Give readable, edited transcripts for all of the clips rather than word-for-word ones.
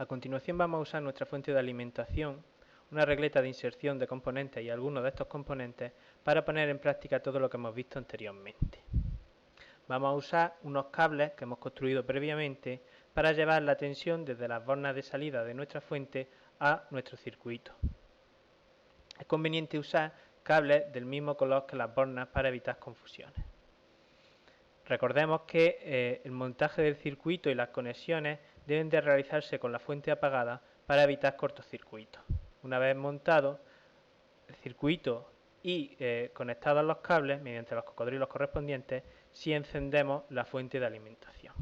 A continuación vamos a usar nuestra fuente de alimentación, una regleta de inserción de componentes y algunos de estos componentes para poner en práctica todo lo que hemos visto anteriormente. Vamos a usar unos cables que hemos construido previamente para llevar la tensión desde las bornas de salida de nuestra fuente a nuestro circuito. Es conveniente usar cables del mismo color que las bornas para evitar confusiones. Recordemos que el montaje del circuito y las conexiones deben de realizarse con la fuente apagada para evitar cortocircuitos. Una vez montado el circuito y conectados los cables mediante los cocodrilos correspondientes, sí encendemos la fuente de alimentación.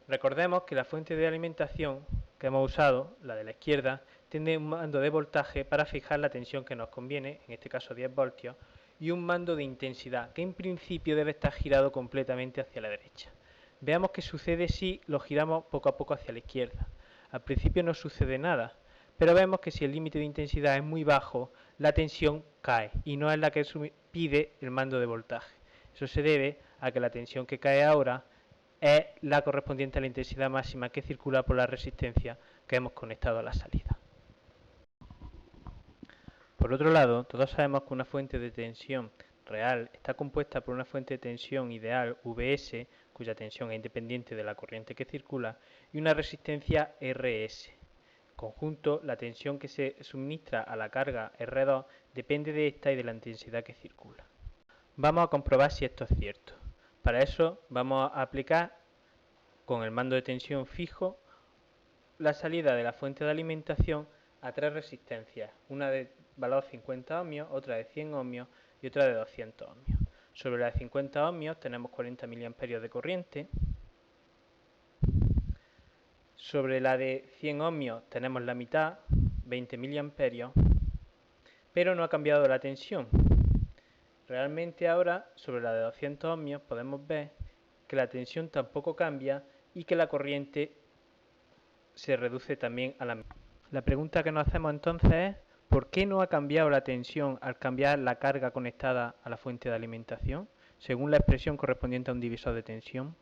Recordemos que la fuente de alimentación que hemos usado, la de la izquierda, tiene un mando de voltaje para fijar la tensión que nos conviene, en este caso 10 voltios, y un mando de intensidad, que en principio debe estar girado completamente hacia la derecha. Veamos qué sucede si lo giramos poco a poco hacia la izquierda. Al principio no sucede nada, pero vemos que si el límite de intensidad es muy bajo, la tensión cae y no es la que pide el mando de voltaje. Eso se debe a que la tensión que cae ahora es la correspondiente a la intensidad máxima que circula por la resistencia que hemos conectado a la salida. Por otro lado, todos sabemos que una fuente de tensión real está compuesta por una fuente de tensión ideal Vs, cuya tensión es independiente de la corriente que circula, y una resistencia Rs. En conjunto, la tensión que se suministra a la carga R2 depende de esta y de la intensidad que circula. Vamos a comprobar si esto es cierto. Para eso vamos a aplicar con el mando de tensión fijo la salida de la fuente de alimentación a tres resistencias, una de valor 50 ohmios, otra de 100 ohmios y otra de 200 ohmios. Sobre la de 50 ohmios tenemos 40 miliamperios de corriente. Sobre la de 100 ohmios tenemos la mitad, 20 miliamperios, pero no ha cambiado la tensión. Realmente ahora, sobre la de 200 ohmios, podemos ver que la tensión tampoco cambia y que la corriente se reduce también a la mitad. La pregunta que nos hacemos entonces es ¿por qué no ha cambiado la tensión al cambiar la carga conectada a la fuente de alimentación, según la expresión correspondiente a un divisor de tensión?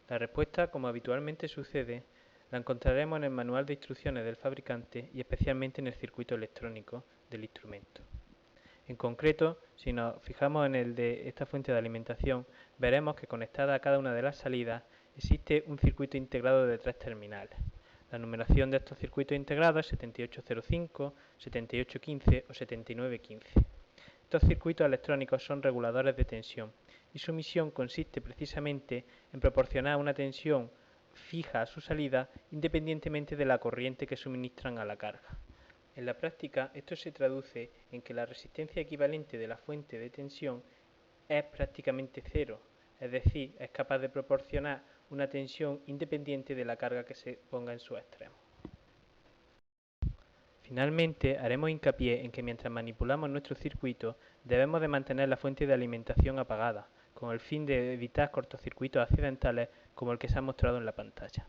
La respuesta, como habitualmente sucede, la encontraremos en el manual de instrucciones del fabricante y especialmente en el circuito electrónico del instrumento. En concreto, si nos fijamos en el de esta fuente de alimentación, veremos que conectada a cada una de las salidas existe un circuito integrado de 3 terminales. La numeración de estos circuitos integrados es 7805, 7815 o 7915. Estos circuitos electrónicos son reguladores de tensión y su misión consiste precisamente en proporcionar una tensión fija a su salida independientemente de la corriente que suministran a la carga. En la práctica, esto se traduce en que la resistencia equivalente de la fuente de tensión es prácticamente cero, es decir, es capaz de proporcionar una tensión independiente de la carga que se ponga en sus extremos. Finalmente, haremos hincapié en que mientras manipulamos nuestro circuito, debemos de mantener la fuente de alimentación apagada, con el fin de evitar cortocircuitos accidentales como el que se ha mostrado en la pantalla.